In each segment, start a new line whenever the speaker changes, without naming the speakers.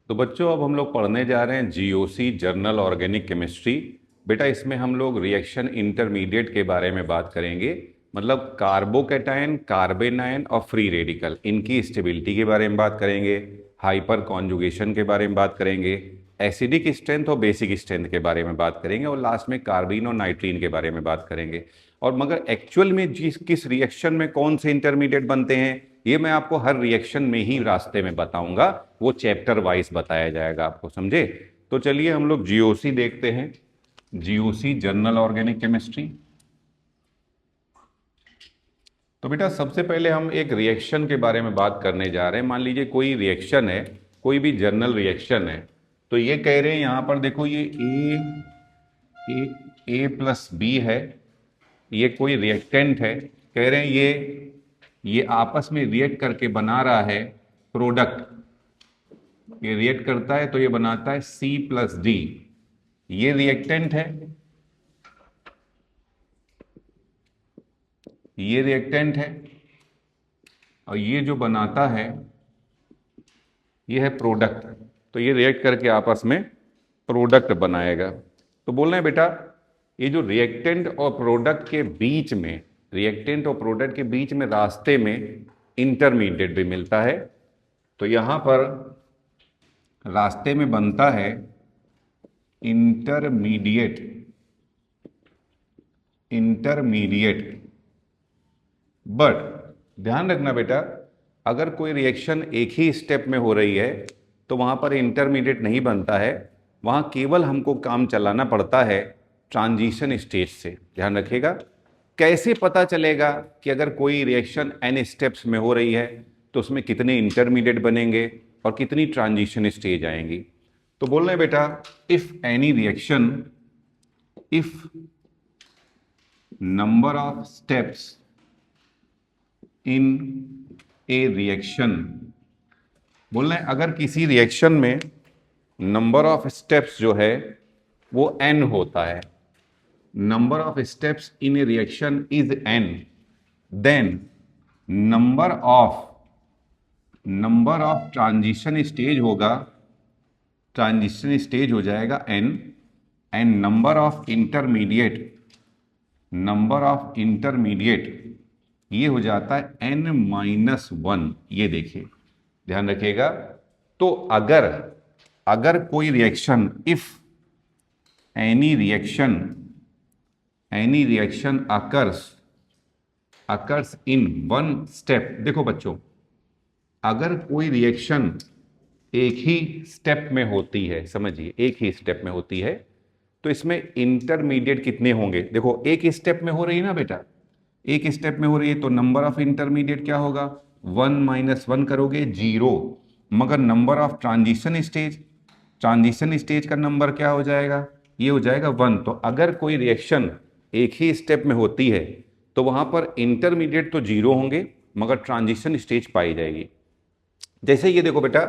तो बच्चों अब हम लोग पढ़ने जा रहे हैं जीओसी जर्नल ऑर्गेनिक केमिस्ट्री। बेटा इसमें हम लोग रिएक्शन इंटरमीडिएट के बारे में बात करेंगे, मतलब कार्बोकैटायन, कार्बेनायन और फ्री रेडिकल, इनकी स्टेबिलिटी के बारे में बात करेंगे, हाइपर कॉन्जुगेशन के बारे में बात करेंगे, एसिडिक स्ट्रेंथ और बेसिक स्ट्रेंथ के बारे में बात करेंगे, और लास्ट में कार्बिन और नाइट्रीन के बारे में बात करेंगे। और मगर एक्चुअल में जिस किस रिएक्शन में कौन से इंटरमीडिएट बनते हैं ये मैं आपको हर रिएक्शन में ही रास्ते में बताऊंगा, वो चैप्टर वाइज बताया जाएगा आपको, समझे। तो चलिए हम लोग जीओसी देखते हैं, जीओसी जर्नल ऑर्गेनिक केमिस्ट्री। तो बेटा सबसे पहले हम एक रिएक्शन के बारे में बात करने जा रहे हैं। मान लीजिए कोई रिएक्शन है, कोई भी जर्नल रिएक्शन है, तो ये कह रहे हैं यहां पर देखो ये ए प्लस बी है, ये कोई रिएक्टेंट है, कह रहे हैं ये आपस में रिएक्ट करके बना रहा है प्रोडक्ट। ये रिएक्ट करता है तो ये बनाता है सी प्लस डी, ये रिएक्टेंट है, ये रिएक्टेंट है, और ये जो बनाता है ये है प्रोडक्ट। तो ये रिएक्ट करके आपस में प्रोडक्ट बनाएगा। तो बोल रहे हैं बेटा ये जो रिएक्टेंट और प्रोडक्ट के बीच में, रिएक्टेंट और प्रोडक्ट के बीच में रास्ते में इंटरमीडिएट भी मिलता है। तो यहां पर रास्ते में बनता है इंटरमीडिएट, बट ध्यान रखना बेटा अगर कोई रिएक्शन एक ही स्टेप में हो रही है तो वहां पर इंटरमीडिएट नहीं बनता है, वहां केवल हमको काम चलाना पड़ता है ट्रांजिशन स्टेज से। ध्यान रखिएगा। कैसे पता चलेगा कि अगर कोई रिएक्शन एन स्टेप्स में हो रही है तो उसमें कितने इंटरमीडिएट बनेंगे और कितनी ट्रांजिशन स्टेज आएंगी। तो बोल रहे हैं बेटा if any reaction, if number of steps in a reaction, बोल रहे हैं अगर किसी रिएक्शन में नंबर ऑफ स्टेप्स जो है वो n होता है, number of steps in a reaction is n, then number of transition stage होगा, ट्रांजिशन स्टेज हो जाएगा n, and number of intermediate ये हो जाता है n-1। ये देखिए ध्यान रखिएगा। तो अगर कोई reaction, if any reaction occurs in one step, देखो बच्चों अगर कोई रिएक्शन एक ही स्टेप में होती है, समझिए एक ही स्टेप में होती है, तो इसमें इंटरमीडिएट कितने होंगे। देखो एक स्टेप में हो रही है ना बेटा, एक स्टेप में हो रही है तो नंबर ऑफ इंटरमीडिएट क्या होगा, 1 - 1 करोगे 0, मगर नंबर ऑफ ट्रांजिशन स्टेज का नंबर क्या हो जाएगा, ये हो जाएगा 1। तो अगर कोई रिएक्शन एक ही स्टेप में होती है तो वहां पर इंटरमीडिएट तो 0 होंगे मगर ट्रांजिशन स्टेज पाई जाएगी। जैसे ये देखो बेटा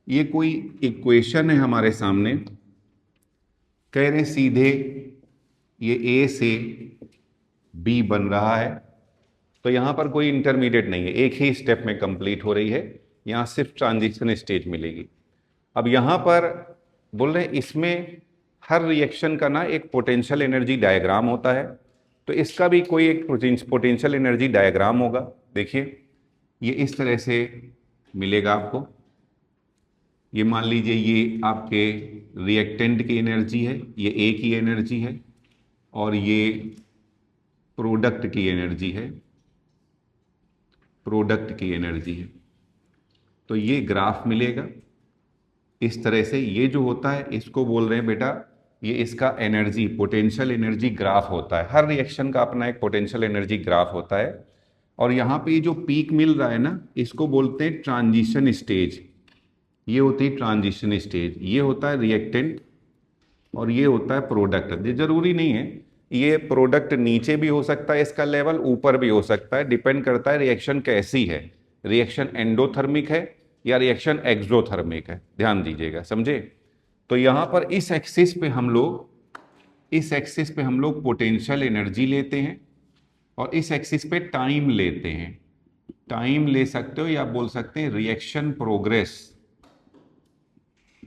ये कोई इक्वेशन है हमारे सामने, कह रहे सीधे ये ए से बी बन रहा है, तो यहां पर कोई इंटरमीडिएट नहीं है, एक ही स्टेप में कंप्लीट हो रही है, यहां सिर्फ ट्रांजिशन स्टेज मिलेगी। अब यहां पर बोल रहे हैं इसमें हर रिएक्शन का ना एक पोटेंशियल एनर्जी डायग्राम होता है, तो इसका भी कोई एक पोटेंशियल एनर्जी डायग्राम होगा। देखिए ये इस तरह से मिलेगा आपको। ये मान लीजिए ये आपके रिएक्टेंट की एनर्जी है, ये ए की एनर्जी है, और ये प्रोडक्ट की एनर्जी है, तो ये ग्राफ मिलेगा इस तरह से। ये जो होता है इसको बोल रहे हैं बेटा, ये इसका एनर्जी, पोटेंशियल एनर्जी ग्राफ होता है। हर रिएक्शन का अपना एक पोटेंशियल एनर्जी ग्राफ होता है, और यहाँ पे ये जो पीक मिल रहा है ना इसको बोलते हैं ट्रांजिशन स्टेज। ये होती है ट्रांजिशन स्टेज, ये होता है रिएक्टेंट और ये होता है प्रोडक्ट। ये जरूरी नहीं है ये प्रोडक्ट नीचे भी हो सकता है, इसका लेवल ऊपर भी हो सकता है, डिपेंड करता है रिएक्शन कैसी है, रिएक्शन एंडोथर्मिक है या रिएक्शन एक्सोथर्मिक है, ध्यान दीजिएगा, समझे। तो यहां पर इस एक्सिस पे हम लोग पोटेंशियल एनर्जी लेते हैं और इस एक्सिस पे टाइम लेते हैं। टाइम ले सकते हो या बोल सकते हैं रिएक्शन प्रोग्रेस,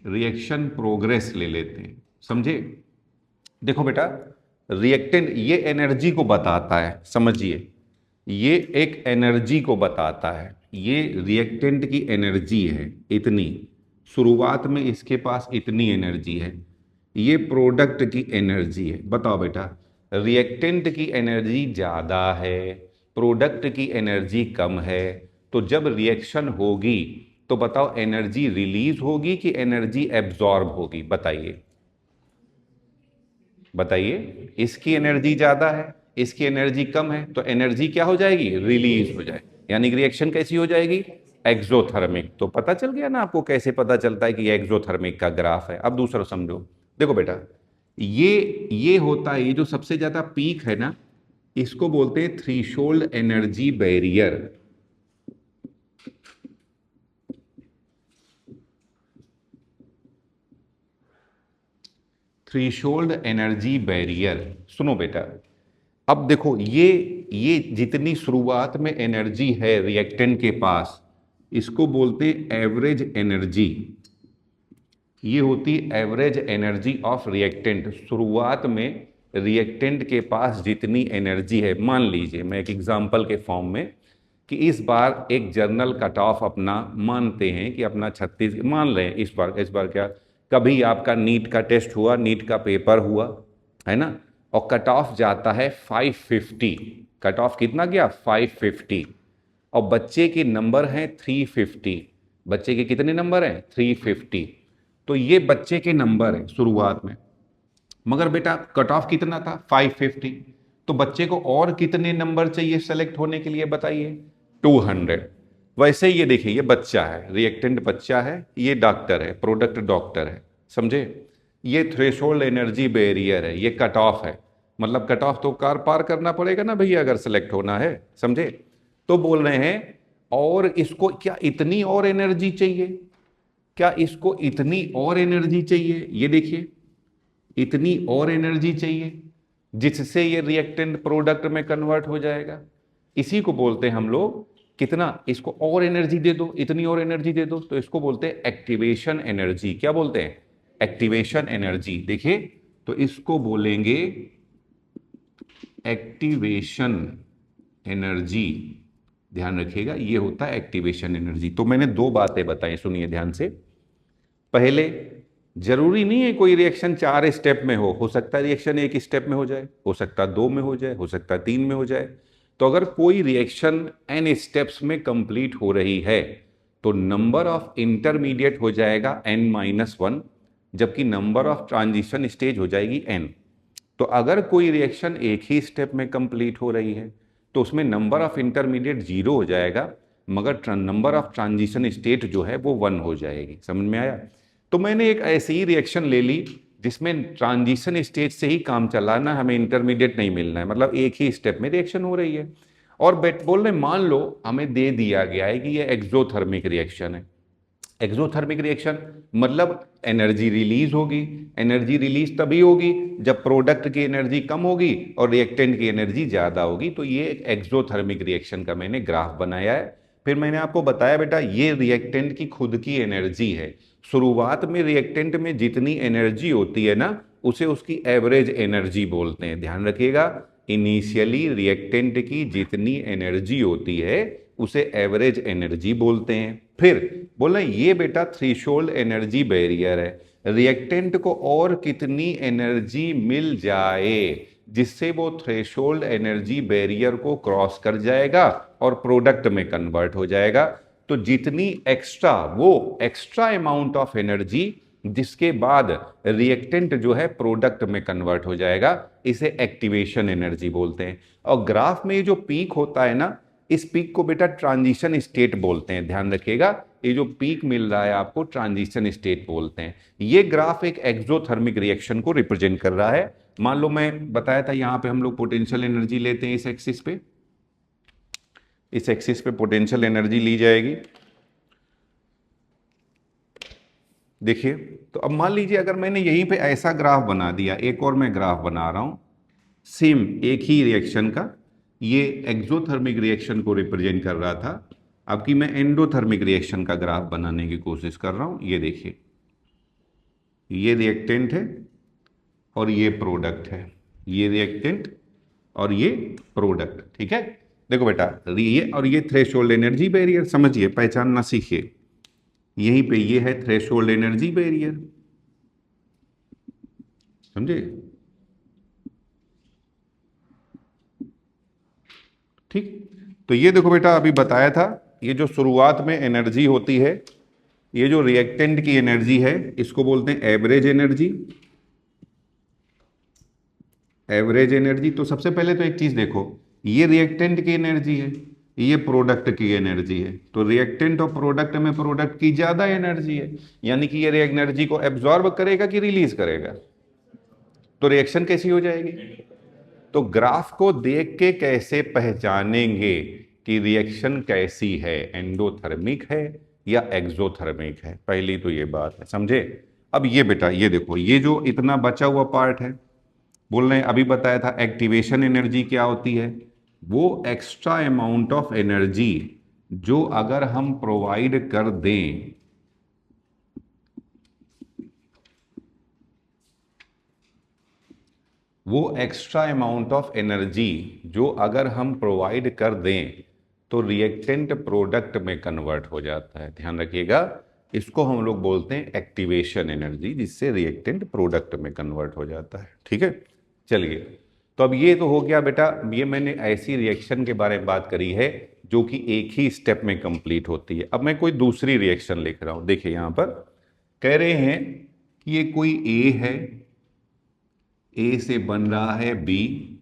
रिएक्शन प्रोग्रेस ले लेते हैं, समझे। देखो बेटा, रिएक्टेंट ये एनर्जी को बताता है, समझिए, ये एक एनर्जी को बताता है। ये रिएक्टेंट की एनर्जी है इतनी, शुरुआत में इसके पास इतनी एनर्जी है। ये प्रोडक्ट की एनर्जी है। बताओ बेटा, रिएक्टेंट की एनर्जी ज़्यादा है, प्रोडक्ट की एनर्जी कम है, तो जब रिएक्शन होगी तो बताओ एनर्जी रिलीज होगी कि एनर्जी एब्जॉर्ब होगी? बताइए बताइए। इसकी एनर्जी ज़्यादा है, इसकी एनर्जी कम है, तो एनर्जी क्या हो जाएगी? रिलीज हो जाएगी। यानी कि रिएक्शन कैसी हो जाएगी? एक्सोथर्मिक। तो पता चल गया ना आपको कैसे पता चलता है कि ये एक्सोथर्मिक का ग्राफ है। अब दूसरा समझो। देखो बेटा, ये होता है, ये जो सबसे ज्यादा पीक है ना, इसको बोलते हैं threshold energy barrier. Threshold energy barrier. सुनो बेटा, अब देखो, ये जितनी शुरुआत में एनर्जी है रिएक्टेंट के पास, इसको बोलते हैं एवरेज एनर्जी। ये होती एवरेज एनर्जी ऑफ रिएक्टेंट। शुरुआत में रिएक्टेंट के पास जितनी एनर्जी है, मान लीजिए मैं एक एग्जांपल के फॉर्म में, कि इस बार एक जर्नल कट ऑफ अपना मानते हैं कि अपना 36 मान लें। इस बार क्या, कभी आपका नीट का टेस्ट हुआ, नीट का पेपर हुआ, है ना, और कट ऑफ जाता है 550। कट ऑफ कितना गया? 550। और बच्चे के नंबर हैं 350। बच्चे के कितने नंबर हैं? 350। तो ये बच्चे के नंबर हैं शुरुआत में, मगर बेटा कट ऑफ कितना था? 550। तो बच्चे को और कितने नंबर चाहिए सेलेक्ट होने के लिए? बताइए। 200। वैसे ये देखिए, ये बच्चा है, रिएक्टेंट बच्चा है, ये डॉक्टर है, प्रोडक्ट डॉक्टर है, समझे। ये थ्रेशोल्ड एनर्जी बैरियर है, ये कट ऑफ है। मतलब कट ऑफ तो कार पार करना पड़ेगा ना भैया अगर सेलेक्ट होना है, समझे। तो बोल रहे हैं, और इसको क्या इतनी और एनर्जी चाहिए? क्या इसको इतनी और एनर्जी चाहिए? ये देखिए, इतनी और एनर्जी चाहिए जिससे ये रिएक्टेंट प्रोडक्ट में कन्वर्ट हो जाएगा। इसी को बोलते हैं हम लोग, कितना इसको और एनर्जी दे दो, इतनी और एनर्जी दे दो, तो इसको बोलते हैं एक्टिवेशन एनर्जी। क्या बोलते हैं? Activation energy. देखिए, तो इसको बोलेंगे एक्टिवेशन एनर्जी। ध्यान रखिएगा, ये होता है एक्टिवेशन एनर्जी। तो मैंने दो बातें बताई, सुनिए ध्यान से। पहले, जरूरी नहीं है कोई रिएक्शन 4 स्टेप में हो सकता है रिएक्शन 1 स्टेप में हो जाए, हो सकता है 2 में हो जाए, हो सकता है 3 में हो जाए। तो अगर कोई रिएक्शन n स्टेप्स में कंप्लीट हो रही है तो नंबर ऑफ इंटरमीडिएट हो जाएगा n-1, जबकि नंबर ऑफ ट्रांजिशन स्टेज हो जाएगी n। तो अगर कोई रिएक्शन एक ही स्टेप में कंप्लीट हो रही है तो उसमें नंबर ऑफ इंटरमीडिएट 0 हो जाएगा, मगर नंबर ऑफ ट्रांजिशन स्टेट जो है वो 1 हो जाएगी। समझ में आया? तो मैंने एक ऐसी ही रिएक्शन ले ली जिसमें ट्रांजिशन स्टेज से ही काम चलाना, हमें इंटरमीडिएट नहीं मिलना है, मतलब एक ही स्टेप में रिएक्शन हो रही है। और बोल रहे, मान लो हमें दे दिया गया है कि ये एक्सोथर्मिक रिएक्शन है। एक्सोथर्मिक रिएक्शन मतलब एनर्जी रिलीज होगी। एनर्जी रिलीज तभी होगी जब प्रोडक्ट की एनर्जी कम होगी और रिएक्टेंट की एनर्जी ज्यादा होगी। तो ये एक एक्सोथर्मिक रिएक्शन का मैंने ग्राफ बनाया है। फिर मैंने आपको बताया बेटा, ये रिएक्टेंट की खुद की एनर्जी है। शुरुआत में रिएक्टेंट में जितनी एनर्जी होती है ना, उसे उसकी एवरेज एनर्जी बोलते हैं। ध्यान रखिएगा, इनिशियली रिएक्टेंट की जितनी एनर्जी होती है उसे एवरेज एनर्जी बोलते हैं। फिर बोला, ये बेटा थ्रेशोल्ड एनर्जी बैरियर है। रिएक्टेंट को और कितनी एनर्जी मिल जाए जिससे वो थ्रेशोल्ड एनर्जी बैरियर को क्रॉस कर जाएगा और प्रोडक्ट में कन्वर्ट हो जाएगा। तो जितनी एक्स्ट्रा, वो एक्स्ट्रा अमाउंट ऑफ एनर्जी जिसके बाद रिएक्टेंट जो है प्रोडक्ट में कन्वर्ट हो जाएगा, इसे एक्टिवेशन एनर्जी बोलते हैं। और ग्राफ में ये जो पीक होता है ना, इस पीक को बेटा ट्रांजिशन स्टेट बोलते हैं। ध्यान रखिएगा, ये जो पीक मिल रहा है आपको ट्रांजिशन स्टेट बोलते हैं। ये ग्राफ एक एक्सोथर्मिक रिएक्शन को रिप्रेजेंट कर रहा है। मान लो मैं बताया था यहां पे हम लोग पोटेंशियल एनर्जी लेते हैं, इस एक्सिस पे, इस एक्सिस पे पोटेंशियल एनर्जी ली जाएगी। देखिए, तो अब मान लीजिए अगर मैंने यहीं पे ऐसा ग्राफ बना दिया, एक और मैं ग्राफ बना रहा हूं सेम एक ही रिएक्शन का। ये एक्सोथर्मिक रिएक्शन को रिप्रेजेंट कर रहा था। अब की मैं एंडोथर्मिक रिएक्शन का ग्राफ बनाने की कोशिश कर रहा हूं। ये देखिए, ये रिएक्टेंट है और ये प्रोडक्ट है, ये रिएक्टेंट और ये प्रोडक्ट, ठीक है। देखो बेटा, ये और ये थ्रेशोल्ड एनर्जी बैरियर, समझिए, पहचानना सीखिए। यहीं पे ये है थ्रेशोल्ड एनर्जी बैरियर, समझे, ठीक। तो ये देखो बेटा, अभी बताया था, ये जो शुरुआत में एनर्जी होती है, ये जो रिएक्टेंट की एनर्जी है, इसको बोलते हैं एवरेज एनर्जी। एवरेज एनर्जी, तो सबसे पहले तो एक चीज देखो, ये रिएक्टेंट की एनर्जी है, ये प्रोडक्ट की एनर्जी है, तो रिएक्टेंट और प्रोडक्ट में प्रोडक्ट की ज्यादा एनर्जी है, यानी कि ये एनर्जी को एब्जॉर्ब करेगा कि रिलीज करेगा, तो रिएक्शन कैसी हो जाएगी। तो ग्राफ को देख के कैसे पहचानेंगे कि रिएक्शन कैसी है, एंडोथर्मिक है या एक्सोथर्मिक है, पहली तो ये बात है, समझे। अब ये बेटा, ये देखो, ये जो इतना बचा हुआ पार्ट है, बोल रहे हैं, अभी बताया था एक्टिवेशन एनर्जी क्या होती है, वो एक्स्ट्रा अमाउंट ऑफ एनर्जी जो अगर हम प्रोवाइड कर दें, वो एक्स्ट्रा अमाउंट ऑफ एनर्जी जो अगर हम प्रोवाइड कर दें तो रिएक्टेंट प्रोडक्ट में कन्वर्ट हो जाता है, ध्यान रखिएगा। इसको हम लोग बोलते हैं एक्टिवेशन एनर्जी, जिससे रिएक्टेंट प्रोडक्ट में कन्वर्ट हो जाता है, ठीक है। चलिए, तो अब ये तो हो गया बेटा, ये मैंने ऐसी रिएक्शन के बारे में बात करी है जो कि एक ही स्टेप में कंप्लीट होती है। अब मैं कोई दूसरी रिएक्शन लिख रहा हूं, देखिए यहां पर कह रहे हैं कि ये कोई ए है, ए से बन रहा है बी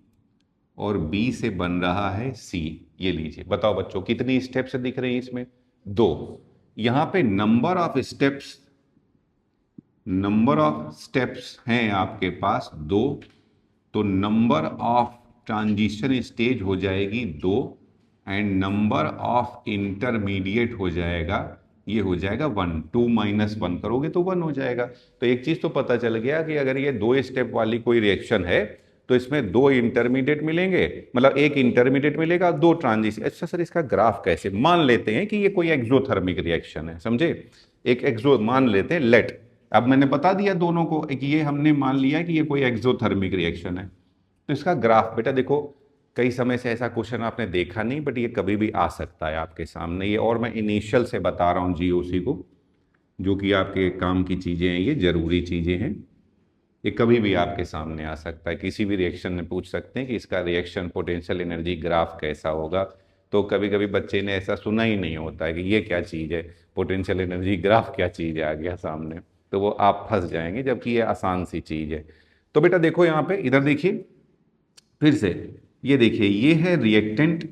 और बी से बन रहा है सी। ये लीजिए, बताओ बच्चों कितनी स्टेप्स दिख रही हैं इसमें, दो। यहां पे नंबर ऑफ स्टेप्स हैं आपके पास दो, तो नंबर ऑफ ट्रांजिशन स्टेज हो जाएगी दो, एंड नंबर ऑफ इंटरमीडिएट हो जाएगा, ये हो जाएगा वन। 2 - 1 करोगे तो 1 हो जाएगा। तो एक चीज तो पता चल गया कि अगर ये 2 स्टेप वाली कोई रिएक्शन है तो इसमें 2 इंटरमीडिएट मिलेंगे, मतलब एक इंटरमीडिएट मिलेगा, 2 ट्रांजिशन। अच्छा सर, इसका ग्राफ कैसे, मान लेते हैं कि ये कोई एक्सोथर्मिक रिएक्शन है, समझे, एक एक्सो मान लेते हैं, लेट। अब मैंने बता दिया दोनों को कि ये हमने मान लिया कि ये कोई एक्सोथर्मिक रिएक्शन है। तो इसका ग्राफ बेटा देखो, कई समय से ऐसा क्वेश्चन आपने देखा नहीं, बट ये कभी भी आ सकता है आपके सामने, ये और मैं इनिशियल से बता रहा हूँ जीओसी को, जो कि आपके काम की चीज़ें हैं, ये जरूरी चीज़ें हैं, ये कभी भी आपके सामने आ सकता है। किसी भी रिएक्शन में पूछ सकते हैं कि इसका रिएक्शन पोटेंशियल एनर्जी ग्राफ कैसा होगा, तो कभी कभी बच्चे ने ऐसा सुना ही नहीं होता है कि ये क्या चीज़ है, पोटेंशियल एनर्जी ग्राफ क्या चीज़ है, आ गया सामने, तो वो आप फंस जाएंगे, जबकि ये आसान सी चीज़ है। तो बेटा देखो यहाँ पे, इधर देखिए फिर से, ये देखिए, ये है रिएक्टेंट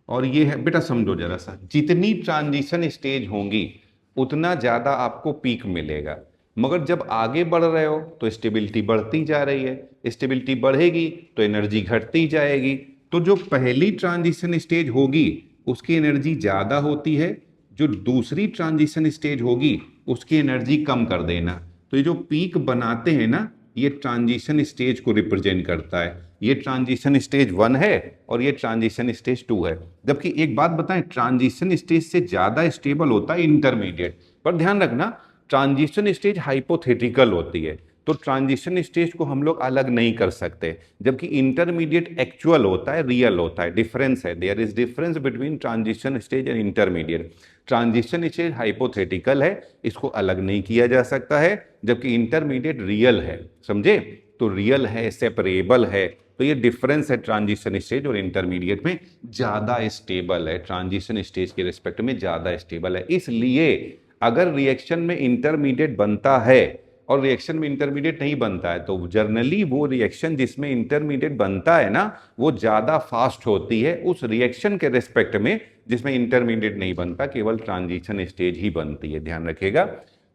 और ये है, बेटा समझो जरा सा, जितनी ट्रांजिशन स्टेज होंगी उतना ज़्यादा आपको पीक मिलेगा, मगर जब आगे बढ़ रहे हो तो स्टेबिलिटी बढ़ती जा रही है, स्टेबिलिटी बढ़ेगी तो एनर्जी घटती जाएगी। तो जो पहली ट्रांजिशन स्टेज होगी उसकी एनर्जी ज़्यादा होती है, जो दूसरी ट्रांजिशन स्टेज होगी उसकी एनर्जी कम कर देना। तो ये जो पीक बनाते हैं ना, ये ट्रांजिशन स्टेज को रिप्रेजेंट करता है। ये ट्रांजिशन स्टेज 1 है और ये ट्रांजिशन स्टेज 2 है। जबकि एक बात बताएं, ट्रांजिशन स्टेज से ज्यादा स्टेबल होता है इंटरमीडिएट, पर ध्यान रखना ट्रांजिशन स्टेज हाइपोथेटिकल होती है, तो ट्रांजिशन स्टेज को हम लोग अलग नहीं कर सकते, जबकि इंटरमीडिएट एक्चुअल होता है, रियल होता है, डिफरेंस है, there is difference between transition stage and intermediate. Transition stage hypothetical है, इसको अलग नहीं किया जा सकता है, जबकि इंटरमीडिएट रियल है, समझे। तो रियल है, सेपरेबल है, तो ये डिफरेंस है ट्रांजिशन स्टेज और इंटरमीडिएट में, ज्यादा स्टेबल है, ट्रांजिशन स्टेज के रिस्पेक्ट में ज्यादा स्टेबल है। इसलिए अगर रिएक्शन में इंटरमीडिएट बनता है और रिएक्शन में इंटरमीडिएट नहीं बनता है, तो जनरली वो रिएक्शन जिसमें इंटरमीडिएट बनता है ना, वो ज्यादा फास्ट होती है उस रिएक्शन के रिस्पेक्ट में जिसमें इंटरमीडिएट नहीं बनता, केवल ट्रांजिशन स्टेज ही बनती है, ध्यान रखिएगा।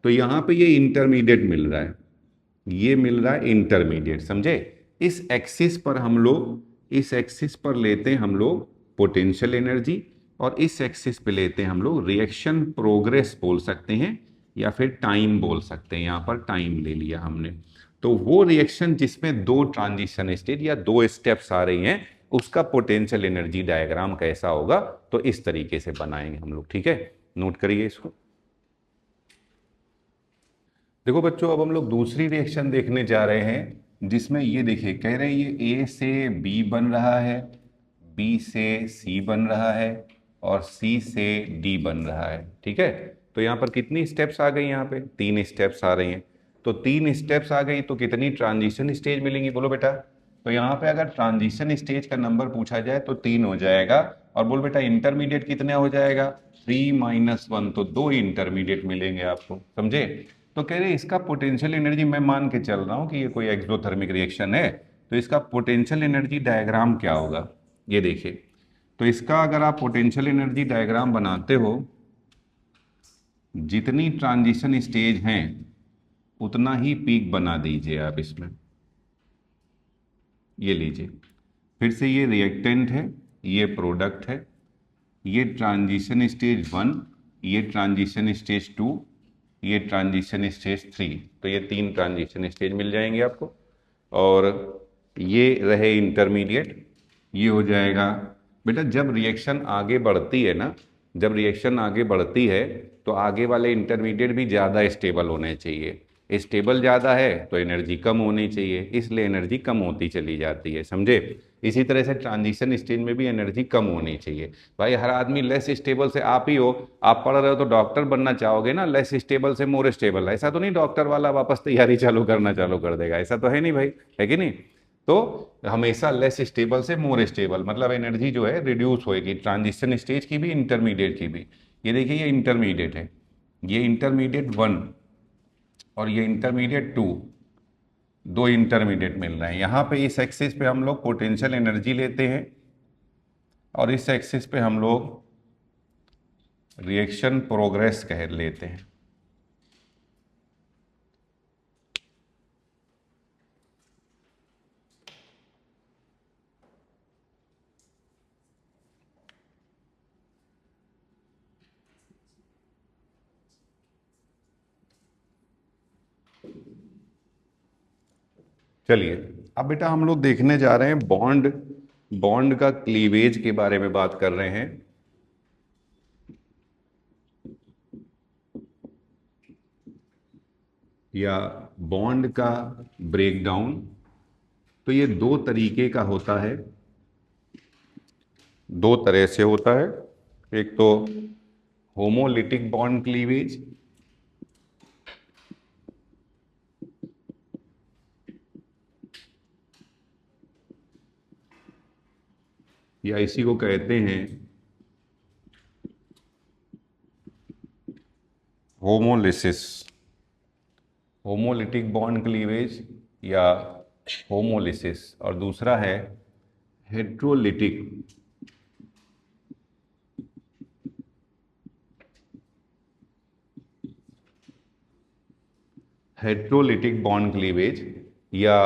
तो यहां पे ये इंटरमीडिएट मिल रहा है, ये मिल रहा है इंटरमीडिएट, समझे। इस एक्सिस पर हम लोग, इस एक्सिस पर लेते हैं हम लोग पोटेंशियल एनर्जी, और इस एक्सिस पे लेते हैं हम लोग रिएक्शन प्रोग्रेस बोल सकते हैं, या फिर टाइम बोल सकते हैं, यहां पर टाइम ले लिया हमने। तो वो रिएक्शन जिसमें 2 ट्रांजिशन स्टेज या 2 स्टेप्स आ रही हैं, उसका पोटेंशियल एनर्जी डायग्राम कैसा होगा, तो इस तरीके से बनाएंगे हम लोग, ठीक है, नोट करिए इसको। देखो बच्चों, अब हम लोग दूसरी रिएक्शन देखने जा रहे हैं, जिसमें ये देखिए कह रहे हैं ये ए से बी बन रहा है, बी से सी बन रहा है, और सी से डी बन रहा है। ठीक है, तो यहाँ पर कितनी स्टेप्स आ गई? यहाँ पे 3 स्टेप्स आ रही हैं। तो 3 स्टेप्स आ गई तो कितनी ट्रांजिशन स्टेज मिलेंगी, बोलो बेटा? तो यहाँ पे अगर ट्रांजिशन स्टेज का नंबर पूछा जाए तो 3 हो जाएगा। और बोल बेटा इंटरमीडिएट कितने हो जाएगा? 3 - 1, तो 2 इंटरमीडिएट मिलेंगे आपको, समझे? तो कह रहे इसका पोटेंशियल एनर्जी, मैं मान के चल रहा हूं कि ये कोई एक्सोथर्मिक रिएक्शन है, तो इसका पोटेंशियल एनर्जी डायग्राम क्या होगा, ये देखिए। तो इसका अगर आप पोटेंशियल एनर्जी डायग्राम बनाते हो, जितनी ट्रांजिशन स्टेज हैं उतना ही पीक बना दीजिए आप इसमें। ये लीजिए, फिर से ये रिएक्टेंट है, ये प्रोडक्ट है, ये ट्रांजिशन स्टेज 1, ये ट्रांजिशन स्टेज 2, ये ट्रांजिशन स्टेज 3। तो ये 3 ट्रांजिशन स्टेज मिल जाएंगे आपको। और ये रहे इंटरमीडिएट, ये हो जाएगा। बेटा जब रिएक्शन आगे बढ़ती है ना, जब रिएक्शन आगे बढ़ती है तो आगे वाले इंटरमीडिएट भी ज़्यादा स्टेबल होने चाहिए। स्टेबल ज़्यादा है तो एनर्जी कम होनी चाहिए, इसलिए एनर्जी कम होती चली जाती है, समझे? इसी तरह से ट्रांजिशन स्टेज में भी एनर्जी कम होनी चाहिए। भाई हर आदमी लेस स्टेबल से, आप ही हो, आप पढ़ रहे हो तो डॉक्टर बनना चाहोगे ना, लेस स्टेबल से मोर स्टेबल। ऐसा तो नहीं डॉक्टर वाला वापस तैयारी चालू कर देगा, ऐसा तो है नहीं भाई, है कि नहीं? तो हमेशा लेस स्टेबल से मोर स्टेबल, मतलब एनर्जी जो है रिड्यूस होएगी, ट्रांजिशन स्टेज की भी इंटरमीडिएट की भी। ये देखिए ये इंटरमीडिएट है, ये इंटरमीडिएट 1 और ये इंटरमीडिएट 2, 2 इंटरमीडिएट मिल रहे हैं। यहाँ पे इस एक्सिस पे हम लोग पोटेंशियल एनर्जी लेते हैं और इस एक्सिस पे हम लोग रिएक्शन प्रोग्रेस कह लेते हैं। चलिए अब बेटा हम लोग देखने जा रहे हैं बॉन्ड, बॉन्ड का क्लीवेज के बारे में बात कर रहे हैं। या बॉन्ड का ब्रेकडाउन। तो ये 2 तरीके का होता है, 2 तरह से होता है। एक तो होमोलिटिक बॉन्ड क्लीवेज, या इसी को कहते हैं होमोलिसिस, होमोलिटिक बॉन्ड क्लीवेज या होमोलिसिस। और दूसरा है हेट्रोलिटिक, हेट्रोलिटिक बॉन्ड क्लीवेज या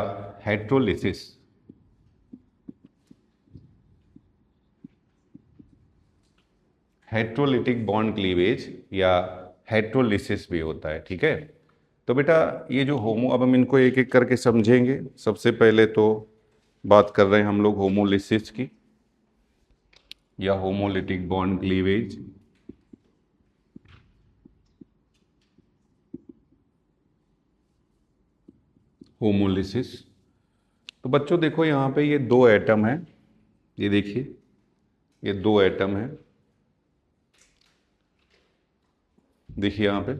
हेट्रोलिसिस। हेट्रोलिटिक बॉन्ड क्लीवेज या हेट्रोलिसिस भी होता है, ठीक है। तो बेटा ये जो होमो, अब हम इनको एक एक करके समझेंगे। सबसे पहले तो बात कर रहे हैं हम लोग होमोलिसिस की या होमोलिटिक बॉन्ड क्लीवेज। होमोलिसिस, तो बच्चों देखो यहाँ पे ये 2 एटम है, ये देखिए ये 2 एटम है, देखिए यहाँ पे।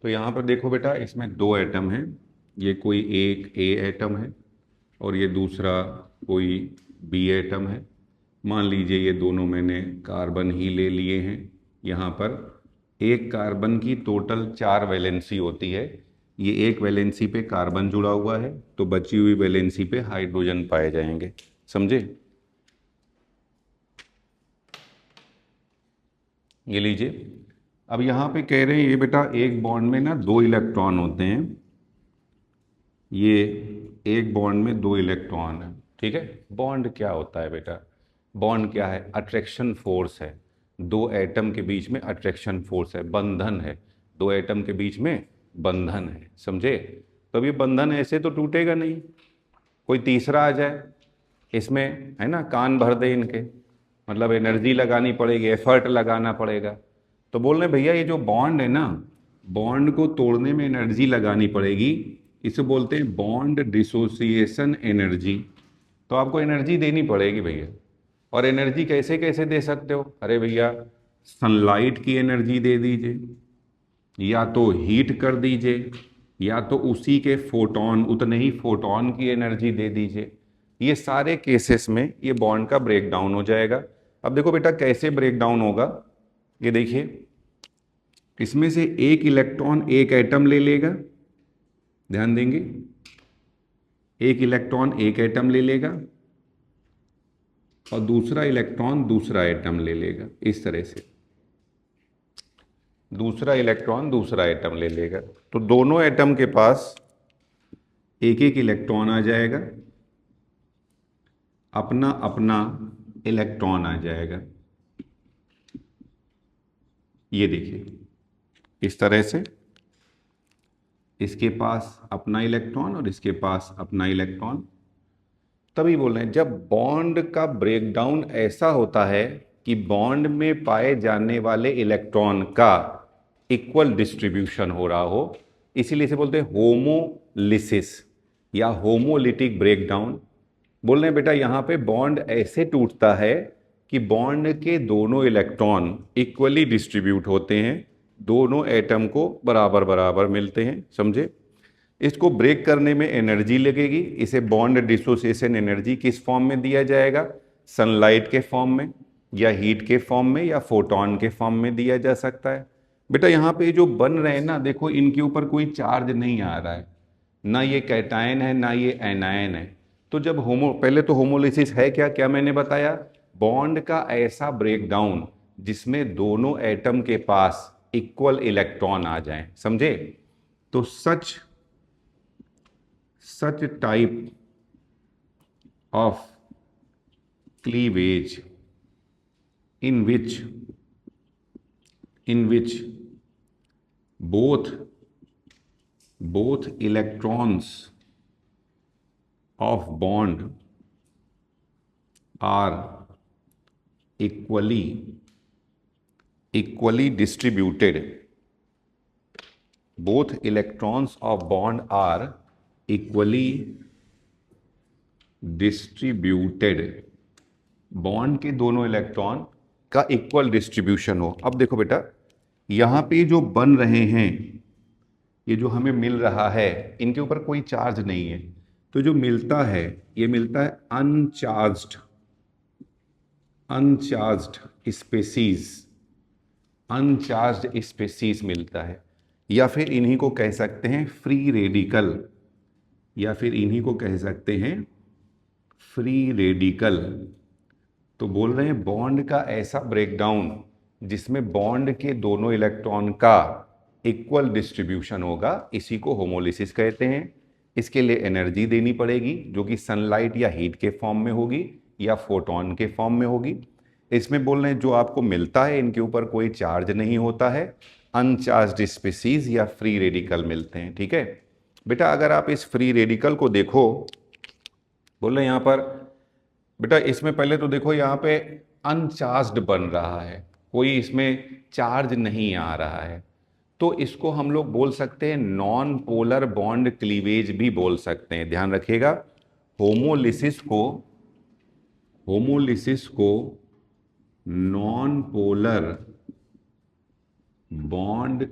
तो यहाँ पर देखो बेटा इसमें 2 एटम हैं, ये कोई एक ए एटम है और ये दूसरा कोई बी एटम है। मान लीजिए ये दोनों मैंने कार्बन ही ले लिए हैं। यहाँ पर एक कार्बन की टोटल 4 वैलेंसी होती है, ये एक वैलेंसी पे कार्बन जुड़ा हुआ है, तो बची हुई वैलेंसी पे हाइड्रोजन पाए जाएंगे, समझे? ये लीजिए, अब यहाँ पे कह रहे हैं ये बेटा एक बॉन्ड में ना 2 इलेक्ट्रॉन होते हैं, ये एक बॉन्ड में 2 इलेक्ट्रॉन है, ठीक है। बॉन्ड क्या होता है बेटा? बॉन्ड क्या है? अट्रैक्शन फोर्स है, 2 एटम के बीच में अट्रैक्शन फोर्स है, बंधन है, 2 एटम के बीच में बंधन है, समझे? तो अब ये बंधन ऐसे तो टूटेगा नहीं, कोई तीसरा आ जाए इसमें, है ना, कान भर दे इनके, मतलब एनर्जी लगानी पड़ेगी, एफर्ट लगाना पड़ेगा। तो बोल रहे हैं भैया ये जो बॉन्ड है ना, बॉन्ड को तोड़ने में एनर्जी लगानी पड़ेगी, इसे बोलते हैं बॉन्ड डिसोसिएशन एनर्जी। तो आपको एनर्जी देनी पड़ेगी भैया। और एनर्जी कैसे कैसे दे सकते हो? अरे भैया सनलाइट की एनर्जी दे दीजिए, या तो हीट कर दीजिए, या तो उसी के फोटोन, उतने ही फोटोन की एनर्जी दे दीजिए। ये सारे केसेस में ये बॉन्ड का ब्रेक डाउन हो जाएगा। अब देखो बेटा कैसे ब्रेक डाउन होगा, ये देखिए, इसमें से एक इलेक्ट्रॉन एक एटम ले लेगा, ध्यान देंगे, एक इलेक्ट्रॉन एक एटम ले लेगा और दूसरा इलेक्ट्रॉन दूसरा एटम ले लेगा, इस तरह से दूसरा इलेक्ट्रॉन दूसरा एटम ले लेगा। तो दोनों एटम के पास एक एक इलेक्ट्रॉन आ जाएगा, अपना अपना इलेक्ट्रॉन आ जाएगा। ये देखिए इस तरह से, इसके पास अपना इलेक्ट्रॉन और इसके पास अपना इलेक्ट्रॉन। तभी बोल रहे हैं जब बॉन्ड का ब्रेकडाउन ऐसा होता है कि बॉन्ड में पाए जाने वाले इलेक्ट्रॉन का इक्वल डिस्ट्रीब्यूशन हो रहा हो, इसीलिए इसे बोलते हैं होमोलिसिस या होमोलिटिक ब्रेकडाउन। बोल रहे हैं बेटा यहाँ पे बॉन्ड ऐसे टूटता है कि बॉन्ड के दोनों इलेक्ट्रॉन इक्वली डिस्ट्रीब्यूट होते हैं, दोनों एटम को बराबर बराबर मिलते हैं, समझे। इसको ब्रेक करने में एनर्जी लगेगी, इसे बॉन्ड डिसोसिएशन एनर्जी किस फॉर्म में दिया जाएगा? सनलाइट के फॉर्म में, या हीट के फॉर्म में, या फोटोन के फॉर्म में दिया जा सकता है। बेटा यहाँ पे जो बन रहे हैं ना, देखो इनके ऊपर कोई चार्ज नहीं आ रहा है, ना ये कैटायन है ना ये एनायन है। तो जब पहले तो होमोलिसिस है क्या, क्या मैंने बताया? बॉन्ड का ऐसा ब्रेकडाउन जिसमें दोनों एटम के पास इक्वल इलेक्ट्रॉन आ जाएं, समझे। तो such type of cleavage in which both electrons of bond are equally distributed. Both electrons of bond are equally distributed. Bond के दोनों इलेक्ट्रॉन का इक्वल डिस्ट्रीब्यूशन हो। अब देखो बेटा यहाँ पे जो बन रहे हैं, ये जो हमें मिल रहा है, इनके ऊपर कोई चार्ज नहीं है, तो जो मिलता है ये मिलता है अनचार्ज्ड स्पेसीज मिलता है, या फिर इन्हीं को कह सकते हैं फ्री रेडिकल, या फिर इन्हीं को कह सकते हैं फ्री रेडिकल। तो बोल रहे हैं बॉन्ड का ऐसा ब्रेकडाउन जिसमें बॉन्ड के दोनों इलेक्ट्रॉन का इक्वल डिस्ट्रीब्यूशन होगा, इसी को होमोलिसिस कहते हैं। इसके लिए एनर्जी देनी पड़ेगी जो कि सनलाइट या हीट के फॉर्म में होगी या फोटोन के फॉर्म में होगी। इसमें बोल रहे हैं जो आपको मिलता है इनके ऊपर कोई चार्ज नहीं होता है, अनचार्ज्ड स्पीसीज या फ्री रेडिकल मिलते हैं, ठीक है बेटा। अगर आप इस फ्री रेडिकल को देखो, बोल रहे हैं यहाँ पर बेटा, इसमें पहले तो देखो यहाँ पे अनचार्ज्ड बन रहा है, कोई इसमें चार्ज नहीं आ रहा है, तो इसको हम लोग बोल सकते हैं नॉन पोलर बॉन्ड क्लीवेज भी बोल सकते हैं, ध्यान रखिएगा। होमोलिसिस को नॉन पोलर बॉन्ड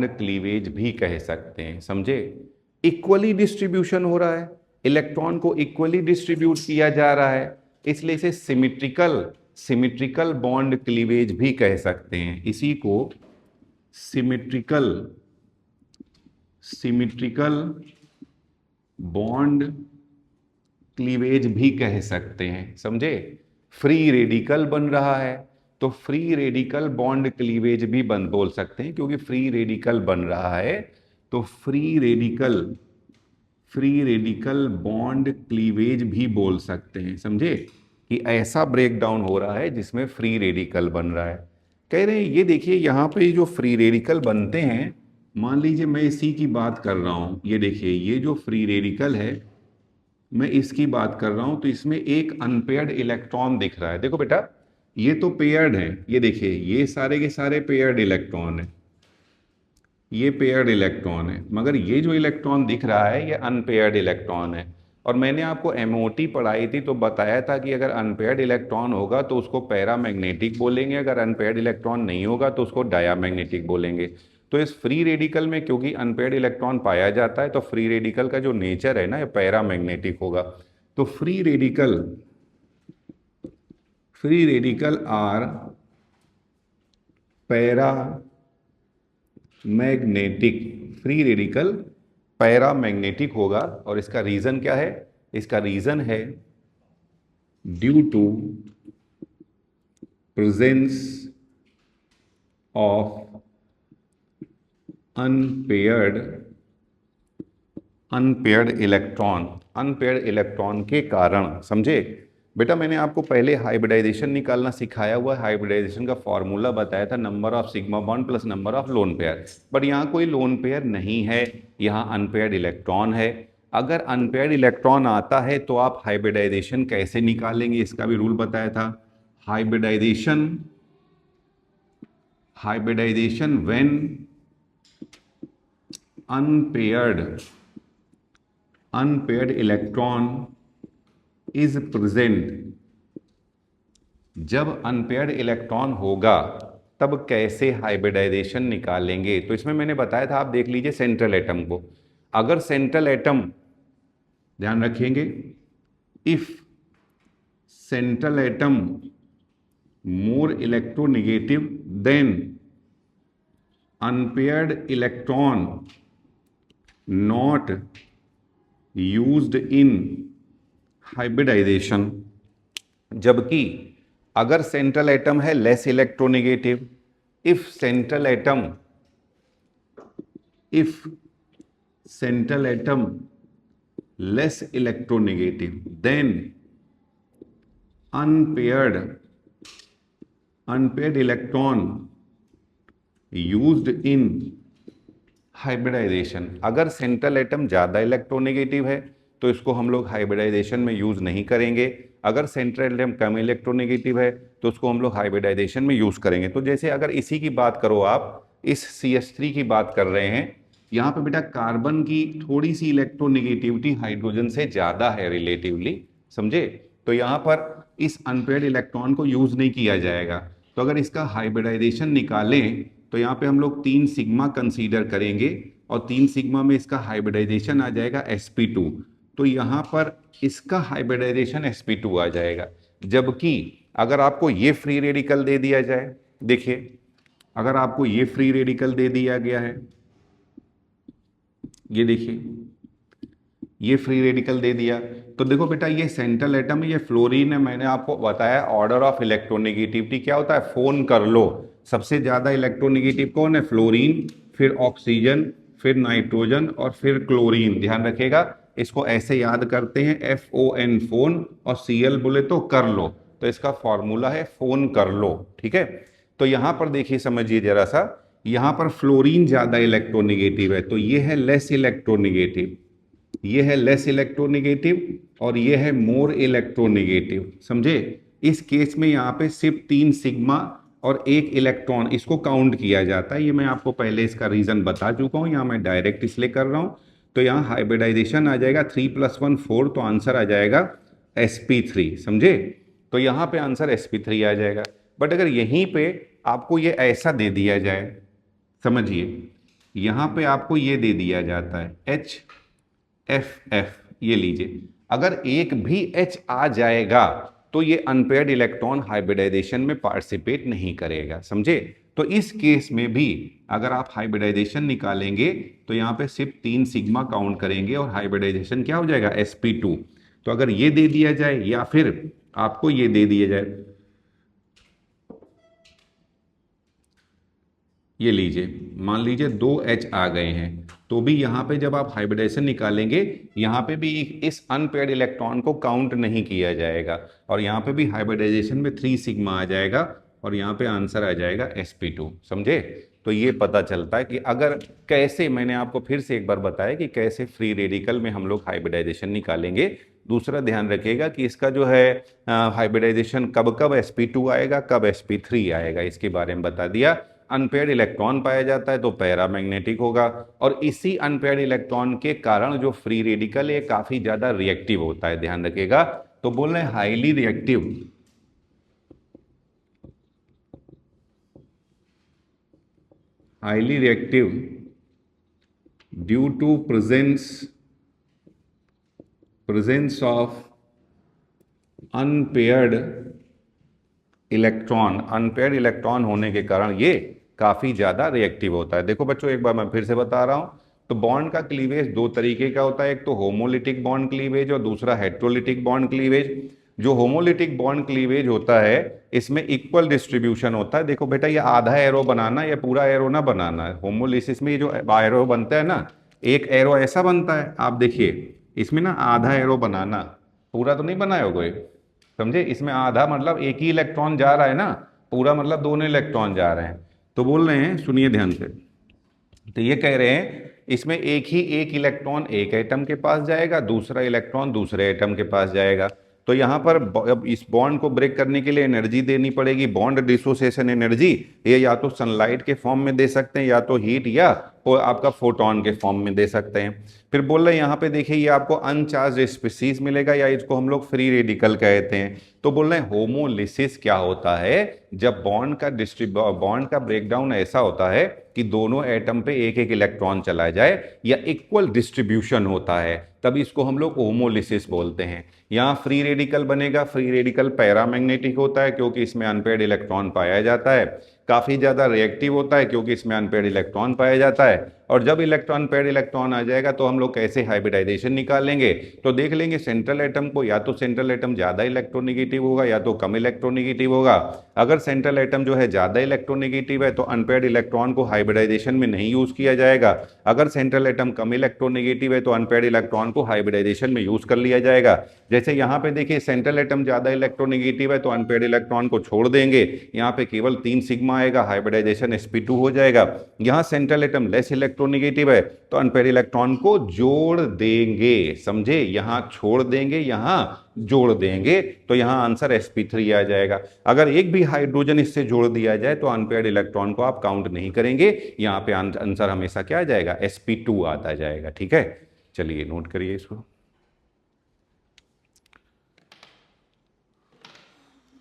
क्लीवेज भी कह सकते हैं, समझे। इक्वली डिस्ट्रीब्यूशन हो रहा है, इलेक्ट्रॉन को इक्वली डिस्ट्रीब्यूट किया जा रहा है, इसलिए इसे सिमिट्रिकल बॉन्ड क्लीवेज भी कह सकते हैं। इसी को सिमिट्रिकल बॉन्ड क्लीवेज भी कह सकते हैं, समझे। फ्री रेडिकल बन रहा है तो फ्री रेडिकल बॉन्ड क्लीवेज भी बोल सकते हैं, क्योंकि फ्री रेडिकल बन रहा है तो फ्री रेडिकल बॉन्ड क्लीवेज भी बोल सकते हैं, समझे, कि ऐसा ब्रेकडाउन हो रहा है जिसमें फ्री रेडिकल बन रहा है। कह रहे हैं ये देखिए यहाँ पे जो फ्री रेडिकल बनते हैं, मान लीजिए मैं इसी की बात कर रहा हूँ, ये देखिए ये जो फ्री रेडिकल है मैं इसकी बात कर रहा हूं तो इसमें एक अनपेयर्ड इलेक्ट्रॉन दिख रहा है। देखो बेटा, ये तो पेयर्ड है, ये देखिए ये सारे के सारे पेयर्ड इलेक्ट्रॉन है, ये पेयर्ड इलेक्ट्रॉन है, मगर ये जो इलेक्ट्रॉन दिख रहा है ये अनपेयर्ड इलेक्ट्रॉन है। और मैंने आपको एमओटी पढ़ाई थी तो बताया था कि अगर अनपेयर्ड इलेक्ट्रॉन होगा तो उसको पैरामैग्नेटिक बोलेंगे, अगर अनपेयर्ड इलेक्ट्रॉन नहीं होगा तो उसको डायामैग्नेटिक बोलेंगे। तो इस फ्री रेडिकल में क्योंकि अनपेयर्ड इलेक्ट्रॉन पाया जाता है तो फ्री रेडिकल का जो नेचर है ना ये पैरामैग्नेटिक होगा। तो free radical are paramagnetic, free radical paramagnetic होगा। और इसका रीजन क्या है? इसका रीजन है due to presence of unpaired electron के कारण। समझे बेटा, मैंने आपको पहले हाइब्रिडाइजेशन निकालना सिखाया हुआ है, हाइब्रिडाइजेशन का फॉर्मूला बताया था, number of sigma bond plus number of lone pair. But यहाँ कोई लोन पेयर नहीं है, यहाँ अनपेयर्ड इलेक्ट्रॉन है। अगर अनपेयर्ड इलेक्ट्रॉन आता है तो आप हाइब्रिडाइजेशन कैसे निकालेंगे, इसका भी रूल बताया था। Hybridization when unpaired electron is present, जब अनपेयर्ड इलेक्ट्रॉन होगा तब कैसे हाइब्रिडाइजेशन निकालेंगे। तो इसमें मैंने बताया था, आप देख लीजिए सेंट्रल एटम को। अगर सेंट्रल एटम, ध्यान रखेंगे, if central atom more electronegative then unpaired electron not used in hybridization. जबकि अगर सेंट्रल एटम है less electronegative, if central atom less electronegative then unpaired electron used in hybridization. अगर central atom ज़्यादा electronegative है तो इसको हम लोग हाइब्रिडाइजेशन में यूज़ नहीं करेंगे, अगर सेंट्रल एटम कम इलेक्ट्रोनेगेटिव है तो उसको हम लोग हाइब्रिडाइजेशन में यूज़ करेंगे। तो जैसे अगर इसी की बात करो, आप इस CH3 की बात कर रहे हैं, यहाँ पे बेटा कार्बन की थोड़ी सी इलेक्ट्रोनेगेटिविटी हाइड्रोजन से ज़्यादा है रिलेटिवली, समझे। तो यहाँ पर इस अनपेयर्ड इलेक्ट्रॉन को यूज़ नहीं किया जाएगा। तो अगर इसका हाइब्रिडाइजेशन निकालें तो यहाँ पे हम लोग 3 सिग्मा कंसीडर करेंगे और 3 सिग्मा में इसका हाइब्रिडाइजेशन आ जाएगा sp2। तो यहाँ पर इसका हाइब्रिडाइजेशन sp2 आ जाएगा। जबकि अगर आपको ये फ्री रेडिकल दे दिया जाए, देखिए अगर आपको ये फ्री रेडिकल दे दिया गया है, ये देखिए ये फ्री रेडिकल दे दिया, तो देखो बेटा ये सेंट्रल एटम है, ये फ्लोरीन है। मैंने आपको बताया ऑर्डर ऑफ इलेक्ट्रोनेगेटिविटी क्या होता है, फोन कर लो। सबसे ज्यादा इलेक्ट्रोनेगेटिव कौन है? फ्लोरीन, फिर ऑक्सीजन, फिर नाइट्रोजन और फिर क्लोरीन। ध्यान रखिएगा, इसको ऐसे याद करते हैं, FON फोन, और Cl बोले तो कर लो। तो इसका फॉर्मूला है फोन कर लो, ठीक है। तो यहां पर देखिए, समझिए जरा सा, यहां पर फ्लोरीन ज्यादा इलेक्ट्रोनेगेटिव है तो ये है लेस इलेक्ट्रोनेगेटिव, ये है लेस इलेक्ट्रोनेगेटिव और ये है मोर इलेक्ट्रोनेगेटिव, समझे। इस केस में यहाँ पे सिर्फ 3 सिग्मा और 1 इलेक्ट्रॉन इसको काउंट किया जाता है। ये मैं आपको पहले इसका रीजन बता चुका हूँ, यहाँ मैं डायरेक्ट इसलिए कर रहा हूँ। तो यहाँ हाइब्रिडाइजेशन आ जाएगा 3 + 1 4, तो आंसर आ जाएगा sp3, समझे। तो यहाँ पे आंसर sp3 आ जाएगा। बट अगर यहीं पे आपको ये ऐसा दे दिया जाए, समझिए यहाँ पे आपको ये दे दिया जाता है HFF, ये लीजिए, अगर एक भी H आ जाएगा तो ये अनपेयर्ड इलेक्ट्रॉन हाइब्रिडाइजेशन में पार्टिसिपेट नहीं करेगा, समझे। तो इस केस में भी अगर आप हाइब्रिडाइजेशन निकालेंगे तो यहाँ पे सिर्फ 3 सिग्मा काउंट करेंगे और हाइब्रिडाइजेशन क्या हो जाएगा, sp2। तो अगर ये दे दिया जाए या फिर आपको ये दे दिया जाए, ये लीजिए, मान लीजिए 2 H आ गए हैं, तो भी यहाँ पे जब आप हाइब्रिडाइजेशन निकालेंगे यहाँ पे भी इस अनपेयर्ड इलेक्ट्रॉन को काउंट नहीं किया जाएगा और यहाँ पे भी हाइब्रिडाइजेशन में 3 सिग्मा आ जाएगा और यहाँ पे आंसर आ जाएगा sp2, समझे। तो ये पता चलता है कि अगर कैसे, मैंने आपको फिर से एक बार बताया कि कैसे फ्री रेडिकल में हम लोग हाइब्रिडाइजेशन निकालेंगे। दूसरा ध्यान रखिएगा कि इसका जो है हाइब्रिडाइजेशन कब कब sp2 आएगा, कब sp3 आएगा, इसके बारे में बता दिया। अनपेयर्ड इलेक्ट्रॉन पाया जाता है तो पैरामैग्नेटिक होगा, और इसी अनपेयर्ड इलेक्ट्रॉन के कारण जो फ्री रेडिकल है काफी ज्यादा रिएक्टिव होता है, ध्यान रखिएगा। तो बोल रहे हैं highly reactive, highly reactive due to presence of unpaired electron, unpaired electron होने के कारण ये काफी ज्यादा रिएक्टिव होता है। देखो बच्चों, एक बार मैं फिर से बता रहा हूं, तो बॉन्ड का क्लीवेज दो तरीके का होता है, एक तो होमोलिटिक बॉन्ड क्लीवेज और दूसरा हेट्रोलिटिक बॉन्ड क्लीवेज। जो होमोलिटिक बॉन्ड क्लीवेज होता है इसमें इक्वल डिस्ट्रीब्यूशन होता है। देखो बेटा, ये आधा एरो बनाना या पूरा एरो ना बनाना है। होमोलिसिस में ये जो एरो बनता है ना, एक एरो ऐसा बनता है, आप देखिए इसमें ना आधा एरो बनाना, पूरा तो नहीं बनाए हो कोई, समझे। इसमें आधा मतलब एक ही इलेक्ट्रॉन जा रहा है ना, पूरा मतलब दोनों इलेक्ट्रॉन जा रहे हैं। तो बोल रहे हैं, सुनिए ध्यान से, तो ये कह रहे हैं इसमें एक इलेक्ट्रॉन एक एटम के पास जाएगा, दूसरा इलेक्ट्रॉन दूसरे एटम के पास जाएगा। तो यहाँ पर अब इस बॉन्ड को ब्रेक करने के लिए एनर्जी देनी पड़ेगी, बॉन्ड डिसोसिएशन एनर्जी। ये या तो सनलाइट के फॉर्म में दे सकते हैं, या तो हीट, या आपका फोटोन के फॉर्म में दे सकते हैं। फिर बोल रहे हैं यहाँ पे देखिए, ये आपको अनचार्ज स्पीसीज मिलेगा, या इसको हम लोग फ्री रेडिकल कहते हैं। तो बोल रहे हैं होमोलिसिस क्या होता है, जब बॉन्ड का ब्रेकडाउन ऐसा होता है कि दोनों एटम पे एक एक इलेक्ट्रॉन चला जाए या इक्वल डिस्ट्रीब्यूशन होता है, तब इसको हम लोग होमोलिसिस बोलते हैं। यहाँ फ्री रेडिकल बनेगा, फ्री रेडिकल पैरामैग्नेटिक होता है क्योंकि इसमें अनपेयर्ड इलेक्ट्रॉन पाया जाता है, काफी ज्यादा रिएक्टिव होता है क्योंकि इसमें अनपेयर्ड इलेक्ट्रॉन पाया जाता है। और जब इलेक्ट्रॉन पेयर्ड इलेक्ट्रॉन आ जाएगा तो हम लोग कैसे हाइब्रिडाइजेशन निकालेंगे, तो देख लेंगे सेंट्रल एटम को, या तो सेंट्रल एटम ज्यादा इलेक्ट्रोनेगेटिव होगा या तो कम इलेक्ट्रोनेगेटिव होगा। अगर सेंट्रल एटम जो है ज्यादा इलेक्ट्रोनेगेटिव है तो अनपेयर्ड इलेक्ट्रॉन को हाइब्रिडाइजेशन में नहीं यूज किया जाएगा। अगर सेंट्रल एटम कम इलेक्ट्रोनेगेटिव है तो अनपेयर्ड इलेक्ट्रॉन को हाइब्रिडाइजेशन में यूज कर लिया जाएगा। जैसे यहाँ पे देखिए, सेंट्रल एटम ज्यादा इलेक्ट्रोनेगेटिव है तो अनपेयर्ड इलेक्ट्रॉन को छोड़ देंगे, यहाँ पे केवल 3 सिग्मा आएगा, हाइब्रिडाइजेशन sp2 हो जाएगा। यहाँ सेंट्रल एटम लेस इलेक्ट्रोनेगेटिव है तो अनपेयर्ड इलेक्ट्रॉन को जोड़ देंगे, समझे, यहाँ छोड़ देंगे, यहाँ जोड़ देंगे, तो यहाँ आंसर sp3 आ जाएगा। अगर एक भी हाइड्रोजन इससे जोड़ दिया जाए तो अनपेयर्ड इलेक्ट्रॉन को आप काउंट नहीं करेंगे, यहाँ पे आंसर हमेशा क्या आ जाएगा, sp2 आता जाएगा। ठीक है, चलिए नोट करिए इसको।